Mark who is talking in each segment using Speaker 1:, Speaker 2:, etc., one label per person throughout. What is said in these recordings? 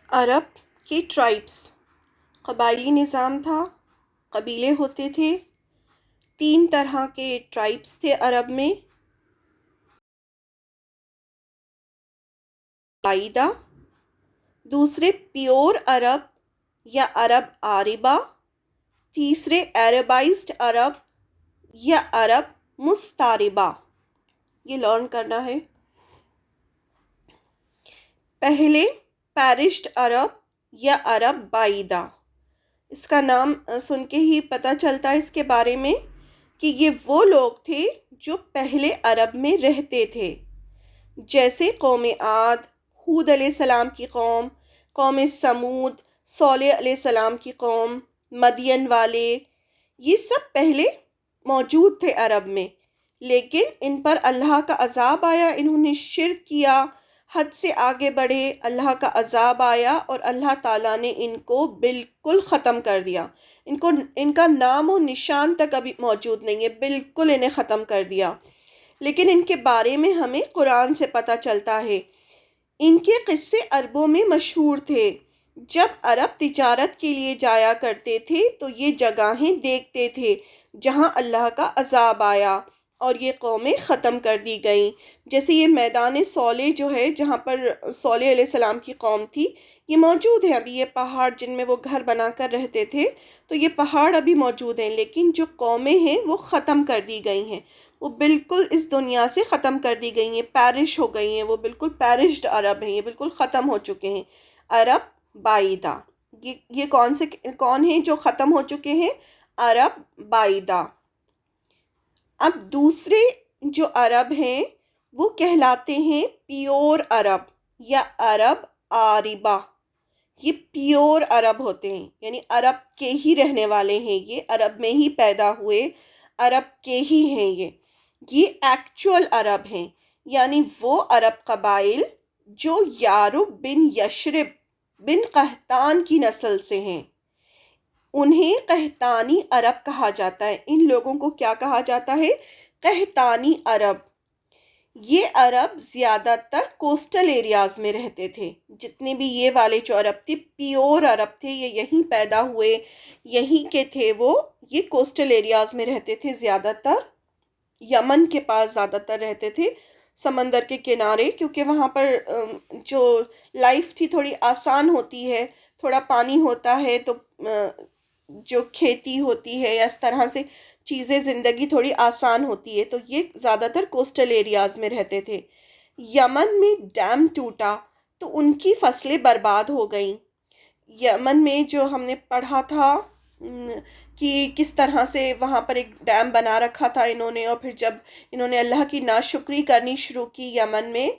Speaker 1: عرب کی ٹرائبس، قبائلی نظام تھا، قبیلے ہوتے تھے، 3 طرح کے ٹرائبس تھے عرب میں: قائدہ، دوسرے پیور عرب یا عرب آربہ، تیسرے عربائزڈ عرب یا عرب مستعربہ۔ یہ لرن کرنا ہے۔ پہلے پیرشڈ عرب یا عرب بعیدہ، اس کا نام سن کے ہی پتہ چلتا ہے اس کے بارے میں کہ یہ وہ لوگ تھے جو پہلے عرب میں رہتے تھے، جیسے قوم عاد، ہود علیہ السلام کی قوم، قوم سمود، صالح علیہ السلام کی قوم، مدین والے، یہ سب پہلے موجود تھے عرب میں، لیکن ان پر اللہ کا عذاب آیا، انہوں نے شرک کیا، حد سے آگے بڑھے، اللہ کا عذاب آیا اور اللہ تعالیٰ نے ان کو بالکل ختم کر دیا۔ ان کا نام و نشان تک ابھی موجود نہیں ہے، بالکل انہیں ختم کر دیا۔ لیکن ان کے بارے میں ہمیں قرآن سے پتہ چلتا ہے۔ ان کے قصے عربوں میں مشہور تھے۔ جب عرب تجارت کے لیے جایا کرتے تھے تو یہ جگہیں دیکھتے تھے جہاں اللہ کا عذاب آیا اور یہ قومیں ختم کر دی گئیں، جیسے یہ میدان صالح جو ہے جہاں پر صالح علیہ السلام کی قوم تھی، یہ موجود ہے ابھی۔ یہ پہاڑ جن میں وہ گھر بنا کر رہتے تھے، تو یہ پہاڑ ابھی موجود ہیں، لیکن جو قومیں ہیں وہ ختم کر دی گئی ہیں، وہ بالکل اس دنیا سے ختم کر دی گئی ہیں، پیرش ہو گئی ہیں، وہ بالکل پیرشڈ عرب ہیں، یہ بالکل ختم ہو چکے ہیں۔ عرب بعیدہ، یہ کون ہیں جو ختم ہو چکے ہیں؟ عرب بعیدہ۔ اب دوسرے جو عرب ہیں وہ کہلاتے ہیں پیور عرب یا عرب آربہ۔ یہ پیور عرب ہوتے ہیں، یعنی عرب کے ہی رہنے والے ہیں، یہ عرب میں ہی پیدا ہوئے، عرب کے ہی ہیں یہ ایکچول عرب ہیں، یعنی وہ عرب قبائل جو یارب بن یشرب بن قحطان کی نسل سے ہیں، انہیں قحطانی عرب کہا جاتا ہے۔ ان لوگوں کو کیا کہا جاتا ہے؟ قحطانی عرب۔ یہ عرب زیادہ تر کوسٹل ایریاز میں رہتے تھے، جتنے بھی یہ والے جو عرب تھے پیور عرب تھے، یہ یہیں پیدا ہوئے، یہیں کے تھے، وہ یہ کوسٹل ایریاز میں رہتے تھے زیادہ تر، یمن کے پاس زیادہ تر رہتے تھے، سمندر کے کنارے، کیونکہ وہاں پر جو لائف تھی تھوڑی آسان ہوتی ہے، تھوڑا پانی ہوتا ہے تو جو کھیتی ہوتی ہے یا اس طرح سے چیزیں، زندگی تھوڑی آسان ہوتی ہے، تو یہ زیادہ تر کوسٹل ایریاز میں رہتے تھے۔ یمن میں ڈیم ٹوٹا تو ان کی فصلیں برباد ہو گئیں۔ یمن میں جو ہم نے پڑھا تھا کہ کس طرح سے وہاں پر ایک ڈیم بنا رکھا تھا انہوں نے، اور پھر جب انہوں نے اللہ کی ناشکری کرنی شروع کی یمن میں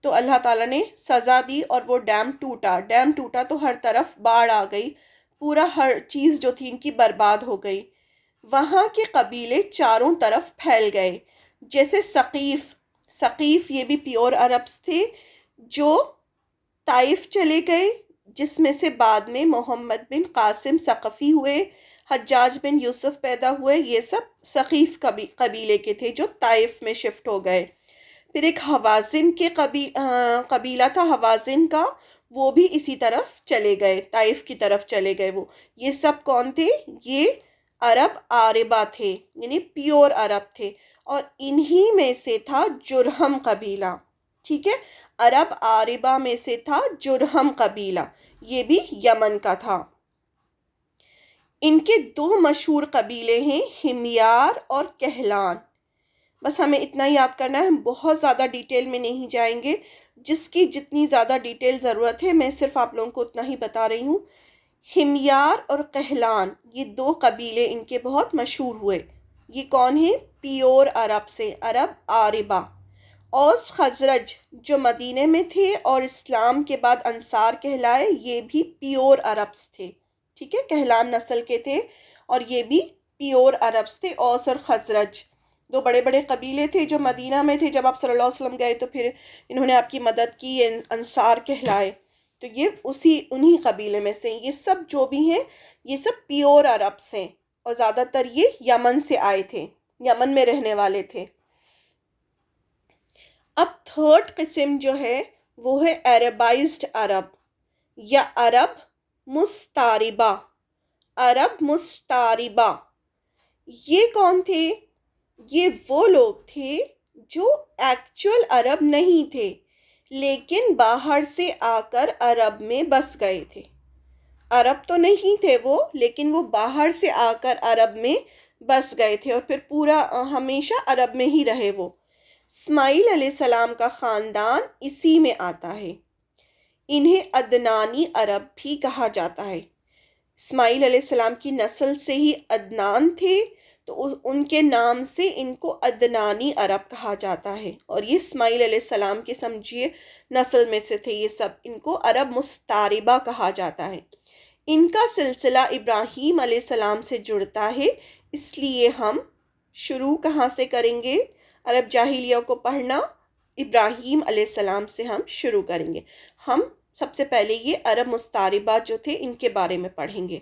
Speaker 1: تو اللہ تعالیٰ نے سزا دی اور وہ ڈیم ٹوٹا تو ہر طرف باڑھ آ گئی، پورا ہر چیز جو تھی ان کی برباد ہو گئی۔ وہاں کے قبیلے چاروں طرف پھیل گئے، جیسے ثقیف یہ بھی پیور عربس تھے جو طائف چلے گئے، جس میں سے بعد میں محمد بن قاسم ثقفی ہوئے، حجاج بن یوسف پیدا ہوئے، یہ سب ثقیف قبیلے کے تھے جو طائف میں شفٹ ہو گئے۔ پھر ایک حوازن کے قبیلہ تھا، حوازن کا، وہ بھی اسی طرف چلے گئے، طائف کی طرف چلے گئے۔ یہ سب کون تھے؟ یہ عرب آربہ تھے، یعنی پیور عرب تھے، اور انہی میں سے تھا جرہم قبیلہ۔ ٹھیک ہے، عرب آربہ میں سے تھا جرہم قبیلہ، یہ بھی یمن کا تھا۔ ان کے 2 مشہور قبیلے ہیں، ہمیار اور کہلان۔ بس ہمیں اتنا یاد کرنا ہے، ہم بہت زیادہ ڈیٹیل میں نہیں جائیں گے، جس کی جتنی زیادہ ڈیٹیل ضرورت ہے میں صرف آپ لوگوں کو اتنا ہی بتا رہی ہوں۔ ہمیار اور کہلان، یہ 2 قبیلے ان کے بہت مشہور ہوئے۔ یہ کون ہیں؟ پیور عرب سے، عرب آربہ۔ اوس خزرج جو مدینے میں تھے اور اسلام کے بعد انصار کہلائے، یہ بھی پیور عربس تھے۔ ٹھیک ہے، کہلان نسل کے تھے اور یہ بھی پیور عربس تھے۔ اوس اور خزرج 2 بڑے بڑے قبیلے تھے جو مدینہ میں تھے، جب آپ صلی اللہ علیہ وسلم گئے تو پھر انہوں نے آپ کی مدد کی، انصار کہلائے، تو یہ انہی قبیلے میں سے ہیں۔ یہ سب جو بھی ہیں یہ سب پیور عربس ہیں، اور زیادہ تر یہ یمن سے آئے تھے، یمن میں رہنے والے تھے۔ اب 3rd قسم جو ہے وہ ہے عربائزڈ عرب، یا عرب مستعربہ. عرب مستعربہ یہ کون تھے؟ یہ وہ لوگ تھے جو ایکچول عرب نہیں تھے لیکن باہر سے آ کر عرب میں بس گئے تھے. عرب تو نہیں تھے وہ، لیکن وہ باہر سے آ کر عرب میں بس گئے تھے اور پھر پورا ہمیشہ عرب میں ہی رہے. وہ اسماعیل علیہ السلام کا خاندان اسی میں آتا ہے. انہیں عدنانی عرب بھی کہا جاتا ہے. اسماعیل علیہ السلام کی نسل سے ہی عدنان تھے، تو ان کے نام سے ان کو عدنانی عرب کہا جاتا ہے. اور یہ اسماعیل علیہ السلام کے سمجھیے نسل میں سے تھے یہ سب. ان کو عرب مستعربہ کہا جاتا ہے. ان کا سلسلہ ابراہیم علیہ السلام سے جڑتا ہے، اس لیے ہم شروع کہاں سے کریں گے؟ عرب جاہلیہ کو پڑھنا ابراہیم علیہ السلام سے ہم شروع کریں گے. ہم سب سے پہلے یہ عرب مستعربہ جو تھے ان کے بارے میں پڑھیں گے.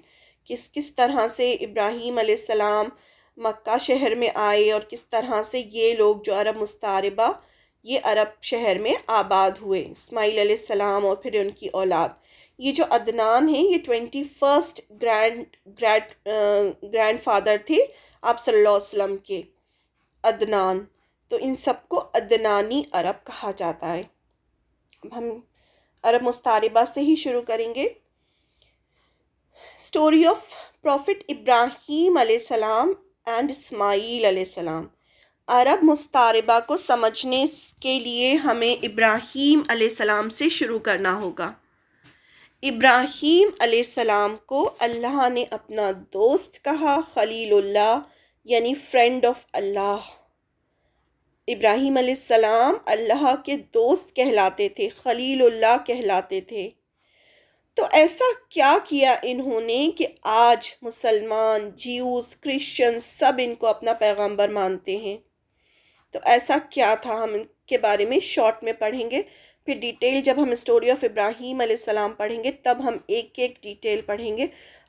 Speaker 1: کس طرح سے ابراہیم علیہ السلام مکہ شہر میں آئے اور کس طرح سے یہ لوگ جو عرب مستعربہ یہ عرب شہر میں آباد ہوئے، اسماعیل علیہ السلام اور پھر ان کی اولاد. یہ جو عدنان ہیں یہ 21 گرینڈ فادر تھے آپ صلی اللہ علیہ وسلم کے، عدنان. تو ان سب کو عدنانی عرب کہا جاتا ہے. اب ہم عرب مستعربہ سے ہی شروع کریں گے. اسٹوری آف پروفٹ ابراہیم علیہ السلام اینڈ اسماعیل علیہ السلام. عرب مستعربہ کو سمجھنے کے لیے ہمیں ابراہیم علیہ السلام سے شروع کرنا ہوگا. ابراہیم علیہ السلام کو اللہ نے اپنا دوست کہا، خلیل اللہ یعنی فرینڈ آف اللہ. ابراہیم علیہ السلام اللہ کے دوست کہلاتے تھے، خلیل اللہ کہلاتے تھے. تو ایسا کیا کیا انہوں نے کہ آج مسلمان، جیوز، کرسچن سب ان کو اپنا پیغمبر مانتے ہیں؟ تو ایسا کیا تھا ہم ان کے بارے میں شارٹ میں پڑھیں گے. پھر ڈیٹیل جب ہم اسٹوری آف ابراہیم علیہ السلام پڑھیں گے تب ہم ایک ایک ڈیٹیل پڑھیں گے.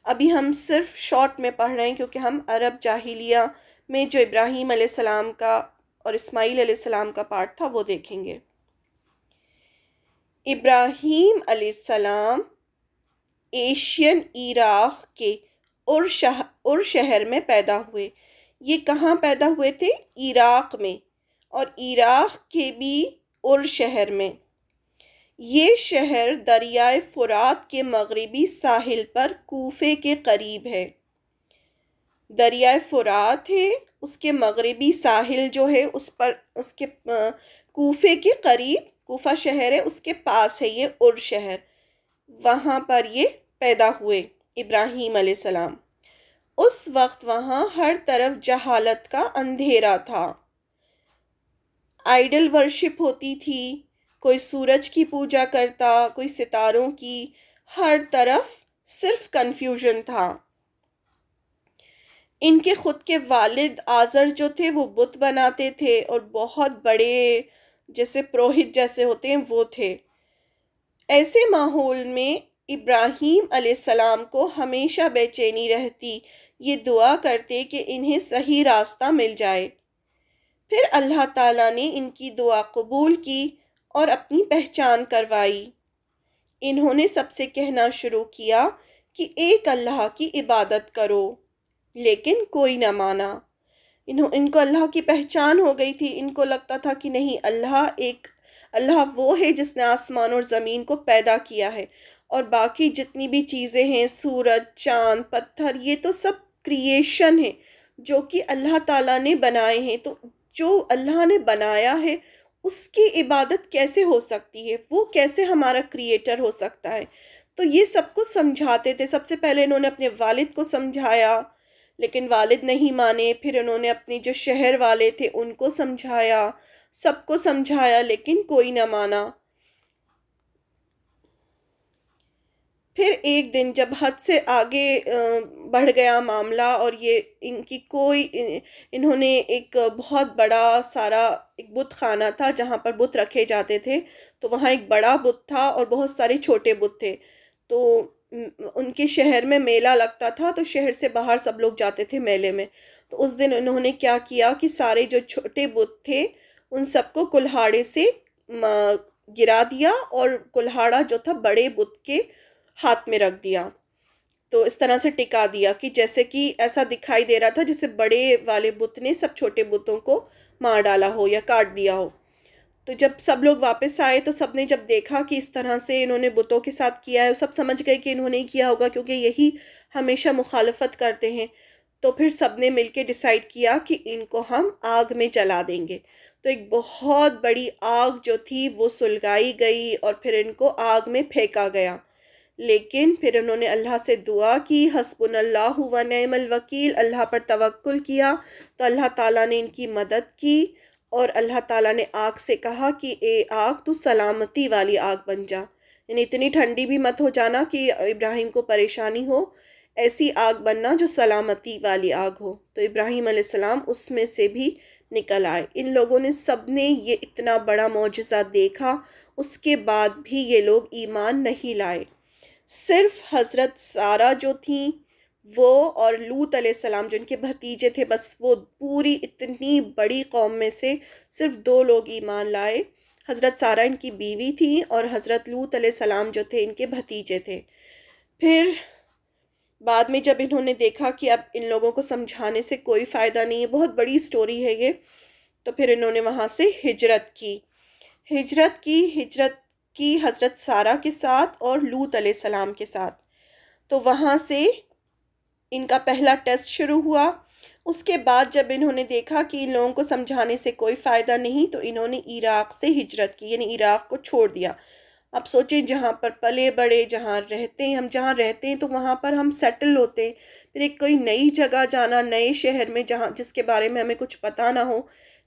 Speaker 1: ابھی ہم صرف شارٹ میں پڑھ رہے ہیں کیونکہ ہم عرب جاہلیہ میں جو ابراہیم علیہ السلام کا اور اسماعیل علیہ السلام کا پارٹ تھا وہ دیکھیں گے. ابراہیم علیہ السلام ایشین عراق کے ار شہر میں پیدا ہوئے. یہ کہاں پیدا ہوئے تھے؟ عراق میں، اور عراق کے بھی ار شہر میں. یہ شہر دریائے فرات کے مغربی ساحل پر کوفے کے قریب ہے. دریائے فرات ہے، اس کے مغربی ساحل جو ہے اس پر اس کے کوفے کے قریب، کوفہ شہر ہے اس کے پاس ہے یہ ار شہر. وہاں پر یہ پیدا ہوئے ابراہیم علیہ السلام. اس وقت وہاں ہر طرف جہالت کا اندھیرا تھا. آئیڈل ورشپ ہوتی تھی، کوئی سورج کی پوجا کرتا، کوئی ستاروں کی، ہر طرف صرف کنفیوژن تھا. ان کے خود کے والد آزر جو تھے وہ بت بناتے تھے اور بہت بڑے جیسے پروہت جیسے ہوتے ہیں وہ تھے. ایسے ماحول میں ابراہیم علیہ السلام کو ہمیشہ بے چینی رہتی. یہ دعا کرتے کہ انہیں صحیح راستہ مل جائے. پھر اللہ تعالیٰ نے ان کی دعا قبول کی اور اپنی پہچان کروائی. انہوں نے سب سے کہنا شروع کیا کہ ایک اللہ کی عبادت کرو، لیکن کوئی نہ مانا. ان کو اللہ کی پہچان ہو گئی تھی. ان کو لگتا تھا کہ نہیں، اللہ وہ ہے جس نے آسمان اور زمین کو پیدا کیا ہے، اور باقی جتنی بھی چیزیں ہیں، سورج، چاند، پتھر، یہ تو سب کریشن ہے جو کہ اللہ تعالیٰ نے بنائے ہیں. تو جو اللہ نے بنایا ہے اس کی عبادت کیسے ہو سکتی ہے؟ وہ کیسے ہمارا کریٹر ہو سکتا ہے؟ تو یہ سب کو سمجھاتے تھے. سب سے پہلے انہوں نے اپنے والد کو سمجھایا لیکن والد نہیں مانے. پھر انہوں نے اپنے جو شہر والے تھے ان کو سمجھایا، سب کو سمجھایا لیکن کوئی نہ مانا. پھر ایک دن جب حد سے آگے بڑھ گیا معاملہ اور یہ انہوں نے ایک بہت بڑا سارا ایک بت خانہ تھا جہاں پر بت رکھے جاتے تھے. تو وہاں ایک بڑا بت تھا اور بہت سارے چھوٹے بت تھے. تو ان کے شہر میں میلہ لگتا تھا تو شہر سے باہر سب لوگ جاتے تھے میلے میں. تو اس دن انہوں نے کیا کیا کہ سارے جو چھوٹے بت تھے ان سب کو کلہاڑے سے گرا دیا، اور کلہاڑا جو تھا بڑے بت کے ہاتھ میں رکھ دیا، تو اس طرح سے ٹکا دیا کہ جیسے کہ ایسا دکھائی دے رہا تھا جیسے بڑے والے بت نے سب چھوٹے بتوں کو مار ڈالا ہو یا کاٹ دیا ہو۔ تو جب سب لوگ واپس آئے تو سب نے جب دیکھا کہ اس طرح سے انہوں نے بتوں کے ساتھ کیا ہے، سب سمجھ گئے کہ انہوں نے کیا ہوگا کیونکہ یہی ہمیشہ مخالفت کرتے ہیں۔ تو پھر سب نے مل کے ڈیسائیڈ کیا کہ ان کو ہم آگ میں جلا دیں گے۔ تو ایک بہت بڑی آگ جو تھی وہ سلگائی گئی اور پھر ان کو آگ میں پھینکا گیا۔ لیکن پھر انہوں نے اللہ سے دعا کی، حسبنا اللہ و نعم الوکیل، اللہ پر توکل کیا، تو اللہ تعالیٰ نے ان کی مدد کی، اور اللہ تعالیٰ نے آگ سے کہا کہ اے آگ تو سلامتی والی آگ بن جا، یعنی اتنی ٹھنڈی بھی مت ہو جانا کہ ابراہیم کو پریشانی ہو، ایسی آگ بننا جو سلامتی والی آگ ہو۔ تو ابراہیم علیہ السلام اس میں سے بھی نکل آئے۔ ان لوگوں نے سب نے یہ اتنا بڑا معجزہ دیکھا، اس کے بعد بھی یہ لوگ ایمان نہیں لائے۔ صرف حضرت سارہ جو تھیں وہ اور لوط علیہ السلام جو ان کے بھتیجے تھے، بس وہ پوری اتنی بڑی قوم میں سے صرف 2 لوگ ایمان لائے۔ حضرت سارہ ان کی بیوی تھی اور حضرت لوط علیہ السلام جو تھے ان کے بھتیجے تھے۔ پھر بعد میں جب انہوں نے دیکھا کہ اب ان لوگوں کو سمجھانے سے کوئی فائدہ نہیں ہے، بہت بڑی سٹوری ہے یہ، تو پھر انہوں نے وہاں سے ہجرت کی۔ ہجرت کی حضرت سارہ کے ساتھ اور لوط علیہ السلام کے ساتھ۔ تو وہاں سے ان کا پہلا ٹیسٹ شروع ہوا۔ اس کے بعد جب انہوں نے دیکھا کہ ان لوگوں کو سمجھانے سے کوئی فائدہ نہیں، تو انہوں نے عراق سے ہجرت کی، یعنی عراق کو چھوڑ دیا۔ اب سوچیں جہاں پر پلے بڑے، جہاں رہتے ہیں، ہم جہاں رہتے ہیں تو وہاں پر ہم سیٹل ہوتے ہیں، پھر ایک کوئی نئی جگہ جانا، نئے شہر میں جس کے بارے میں ہمیں کچھ پتہ نہ ہو۔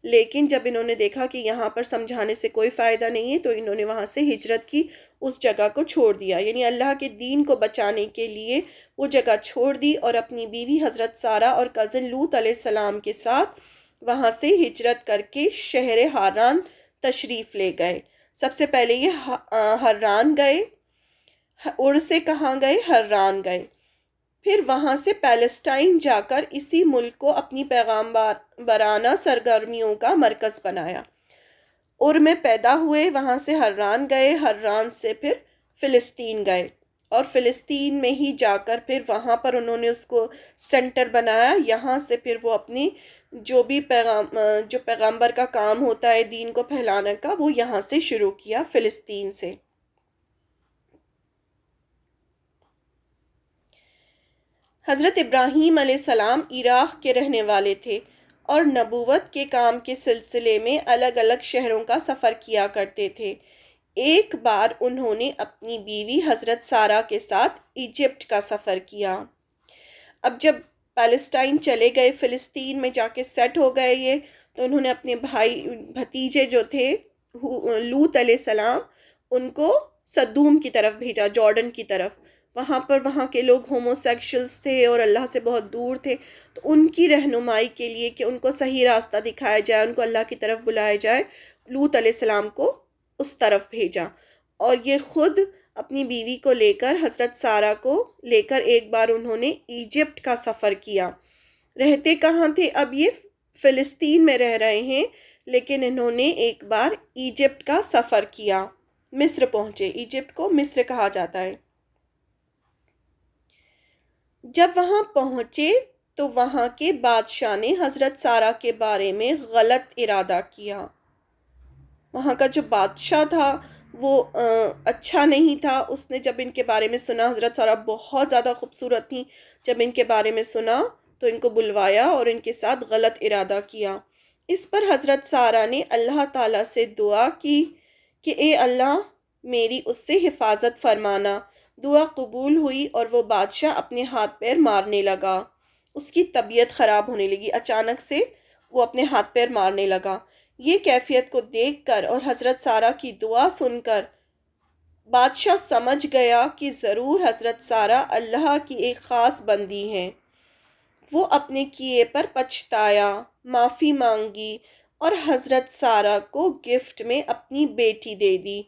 Speaker 1: لیکن جب انہوں نے دیکھا کہ یہاں پر سمجھانے سے کوئی فائدہ نہیں ہے تو انہوں نے وہاں سے ہجرت کی، اس جگہ کو چھوڑ دیا، یعنی اللہ کے دین کو بچانے کے لیے وہ جگہ چھوڑ دی، اور اپنی بیوی حضرت سارہ اور کزن لوط علیہ السلام کے ساتھ وہاں سے ہجرت کر کے شہر ہاران تشریف لے گئے۔ سب سے پہلے یہ ہران گئے، اور سے کہاں گئے؟ ہران گئے۔ پھر وہاں سے پیلسٹائن جا کر اسی ملک کو اپنی پیغامبرانہ سرگرمیوں کا مرکز بنایا۔ اور میں پیدا ہوئے، وہاں سے ہران گئے، ہران سے پھر فلسطین گئے، اور فلسطین میں ہی جا کر پھر وہاں پر انہوں نے اس کو سینٹر بنایا۔ یہاں سے پھر وہ اپنی جو بھی جو پیغامبر کا کام ہوتا ہے دین کو پھیلانے کا، وہ یہاں سے شروع کیا، فلسطین سے۔ حضرت ابراہیم علیہ السلام عراق کے رہنے والے تھے اور نبوت کے کام کے سلسلے میں الگ الگ شہروں کا سفر کیا کرتے تھے۔ ایک بار انہوں نے اپنی بیوی حضرت سارہ کے ساتھ ایجپٹ کا سفر کیا۔ اب جب پیلسٹائن چلے گئے، فلسطین میں جا کے سیٹ ہو گئے یہ، تو انہوں نے اپنے بھتیجے جو تھے لوط علیہ السلام، ان کو سدوم کی طرف بھیجا، جارڈن کی طرف۔ وہاں کے لوگ ہومو سیکشلز تھے اور اللہ سے بہت دور تھے، تو ان کی رہنمائی کے لیے کہ ان کو صحیح راستہ دکھایا جائے، ان کو اللہ کی طرف بلایا جائے، لوط علیہ السلام کو اس طرف بھیجا۔ اور یہ خود اپنی بیوی کو لے کر، حضرت سارہ کو لے کر ایک بار انہوں نے ایجپٹ کا سفر کیا۔ رہتے کہاں تھے؟ اب یہ فلسطین میں رہ رہے ہیں، لیکن انہوں نے ایک بار ایجپٹ کا سفر کیا، مصر پہنچے۔ ایجپٹ کو مصر کہا جاتا ہے۔ جب وہاں پہنچے تو وہاں کے بادشاہ نے حضرت سارہ کے بارے میں غلط ارادہ کیا۔ وہاں کا جو بادشاہ تھا وہ اچھا نہیں تھا۔ اس نے جب ان کے بارے میں سنا، حضرت سارہ بہت زیادہ خوبصورت تھیں، جب ان کے بارے میں سنا تو ان کو بلوایا اور ان کے ساتھ غلط ارادہ کیا۔ اس پر حضرت سارہ نے اللہ تعالیٰ سے دعا کی کہ اے اللہ میری اس سے حفاظت فرمانا۔ دعا قبول ہوئی اور وہ بادشاہ اپنے ہاتھ پیر مارنے لگا، اس کی طبیعت خراب ہونے لگی، اچانک سے وہ اپنے ہاتھ پیر مارنے لگا۔ یہ کیفیت کو دیکھ کر اور حضرت سارہ کی دعا سن کر بادشاہ سمجھ گیا کہ ضرور حضرت سارہ اللہ کی ایک خاص بندی ہیں۔ وہ اپنے کیے پر پچھتایا، معافی مانگی اور حضرت سارہ کو گفٹ میں اپنی بیٹی دے دی،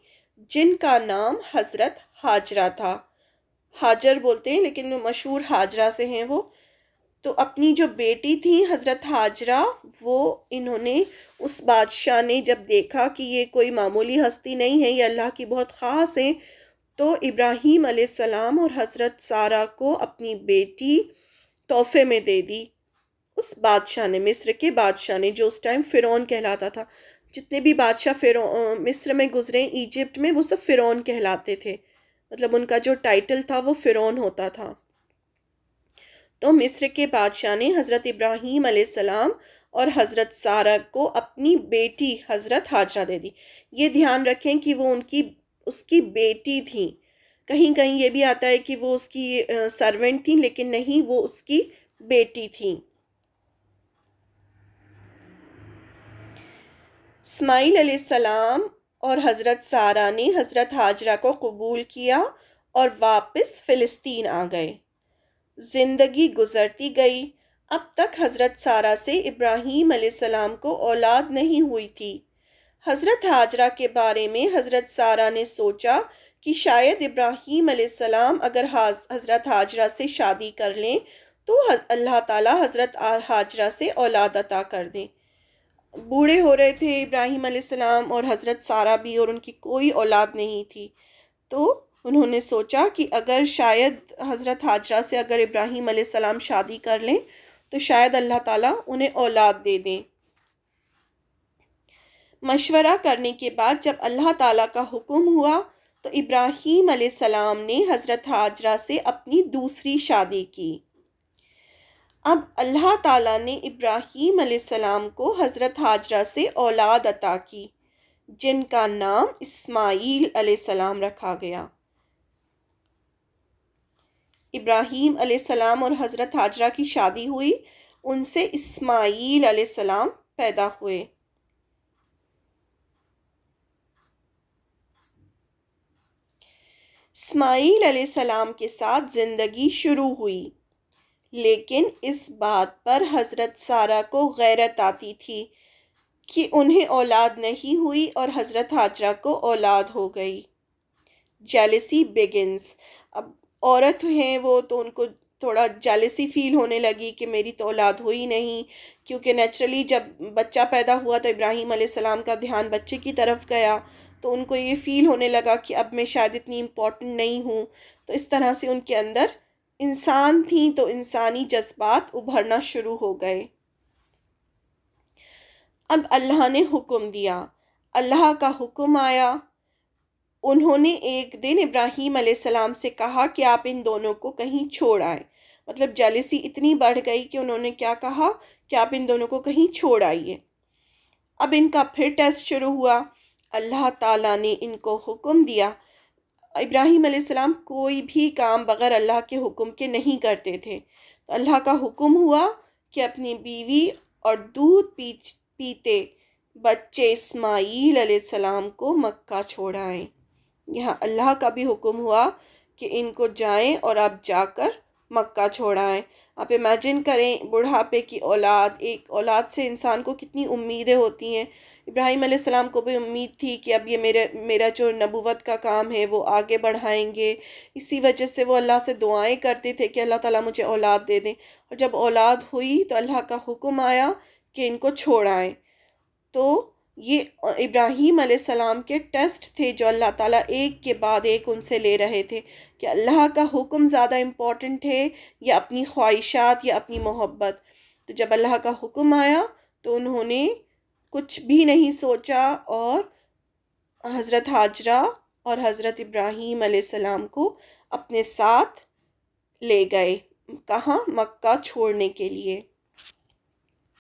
Speaker 1: جن کا نام حضرت ہاجرہ تھا۔ ہاجر بولتے ہیں لیکن مشہور ہاجرہ سے ہیں وہ۔ تو اپنی جو بیٹی تھی حضرت ہاجرہ، وہ انہوں نے، اس بادشاہ نے جب دیکھا کہ یہ کوئی معمولی ہستی نہیں ہے، یہ اللہ کی بہت خاص ہیں، تو ابراہیم علیہ السلام اور حضرت سارہ کو اپنی بیٹی تحفے میں دے دی اس بادشاہ نے، مصر کے بادشاہ نے، جو اس ٹائم فرعون کہلاتا تھا۔ جتنے بھی بادشاہ مصر میں گزرے، ایجپٹ میں، وہ سب فرعون کہلاتے تھے، مطلب ان کا جو ٹائٹل تھا وہ فرعون ہوتا تھا۔ تو مصر کے بادشاہ نے حضرت ابراہیم علیہ السلام اور حضرت سارہ کو اپنی بیٹی حضرت ہاجرہ دے دی۔ یہ دھیان رکھیں کہ وہ اس کی بیٹی تھیں، کہیں کہیں یہ بھی آتا ہے کہ وہ اس کی سرونٹ تھیں، لیکن نہیں، وہ اس کی بیٹی تھیں۔ اسماعیل علیہ السلام اور حضرت سارہ نے حضرت ہاجرہ کو قبول کیا اور واپس فلسطین آ گئے۔ زندگی گزرتی گئی۔ اب تک حضرت سارہ سے ابراہیم علیہ السلام کو اولاد نہیں ہوئی تھی۔ حضرت ہاجرہ کے بارے میں حضرت سارہ نے سوچا کہ شاید ابراہیم علیہ السلام اگر حضرت ہاجرہ سے شادی کر لیں تو اللہ تعالیٰ حضرت ہاجرہ سے اولاد عطا کر دیں۔ بوڑھے ہو رہے تھے ابراہیم علیہ السلام اور حضرت سارہ بھی، اور ان کی کوئی اولاد نہیں تھی، تو انہوں نے سوچا کہ اگر شاید حضرت ہاجرہ سے اگر ابراہیم علیہ السلام شادی کر لیں تو شاید اللہ تعالیٰ انہیں اولاد دے دیں۔ مشورہ کرنے کے بعد جب اللہ تعالیٰ کا حکم ہوا تو ابراہیم علیہ السلام نے حضرت ہاجرہ سے اپنی دوسری شادی کی۔ اب اللہ تعالیٰ نے ابراہیم علیہ السلام کو حضرت ہاجرہ سے اولاد عطا کی، جن کا نام اسماعیل علیہ السلام رکھا گیا۔ ابراہیم علیہ السلام اور حضرت ہاجرہ کی شادی ہوئی، ان سے اسماعیل علیہ السلام پیدا ہوئے۔ اسماعیل علیہ السلام کے ساتھ زندگی شروع ہوئی، لیکن اس بات پر حضرت سارہ کو غیرت آتی تھی کہ انہیں اولاد نہیں ہوئی اور حضرت ہاجرہ کو اولاد ہو گئی۔ جیلسی بگنز، اب عورت ہیں وہ، تو ان کو تھوڑا جیلسی فیل ہونے لگی کہ میری تو اولاد ہوئی نہیں، کیونکہ نیچرلی جب بچہ پیدا ہوا تو ابراہیم علیہ السلام کا دھیان بچے کی طرف گیا، تو ان کو یہ فیل ہونے لگا کہ اب میں شاید اتنی امپورٹنٹ نہیں ہوں، تو اس طرح سے ان کے اندر انسان تھیں تو انسانی جذبات ابھرنا شروع ہو گئے۔ اب اللہ نے حکم دیا، اللہ کا حکم آیا۔ انہوں نے ایک دن ابراہیم علیہ السلام سے کہا کہ آپ ان دونوں کو کہیں چھوڑ آئیں، مطلب جیلسی اتنی بڑھ گئی کہ انہوں نے کیا کہا کہ آپ ان دونوں کو کہیں چھوڑ آئیے۔ اب ان کا پھر ٹیسٹ شروع ہوا۔ اللہ تعالیٰ نے ان کو حکم دیا۔ ابراہیم علیہ السلام کوئی بھی کام بغیر اللہ کے حکم کے نہیں کرتے تھے، تو اللہ کا حکم ہوا کہ اپنی بیوی اور دودھ پیتے بچے اسماعیل علیہ السلام کو مکہ چھوڑ آئیں۔ یہاں اللہ کا بھی حکم ہوا کہ ان کو جائیں اور آپ جا کر مکہ چھوڑ آئیں۔ آپ امیجن کریں بڑھاپے کی اولاد، ایک اولاد سے انسان کو کتنی امیدیں ہوتی ہیں۔ ابراہیم علیہ السلام کو بھی امید تھی کہ اب یہ میرا جو نبوت کا کام ہے وہ آگے بڑھائیں گے، اسی وجہ سے وہ اللہ سے دعائیں کرتے تھے کہ اللہ تعالیٰ مجھے اولاد دے دیں، اور جب اولاد ہوئی تو اللہ کا حکم آیا کہ ان کو چھوڑ آئیں۔ تو یہ ابراہیم علیہ السلام کے ٹیسٹ تھے جو اللہ تعالیٰ ایک کے بعد ایک ان سے لے رہے تھے کہ اللہ کا حکم زیادہ امپورٹنٹ ہے یا اپنی خواہشات یا اپنی محبت۔ تو جب اللہ کا حکم آیا تو انہوں نے کچھ بھی نہیں سوچا اور حضرت ہاجرہ اور حضرت ابراہیم علیہ السلام کو اپنے ساتھ لے گئے۔ کہاں؟ مکہ چھوڑنے کے لیے۔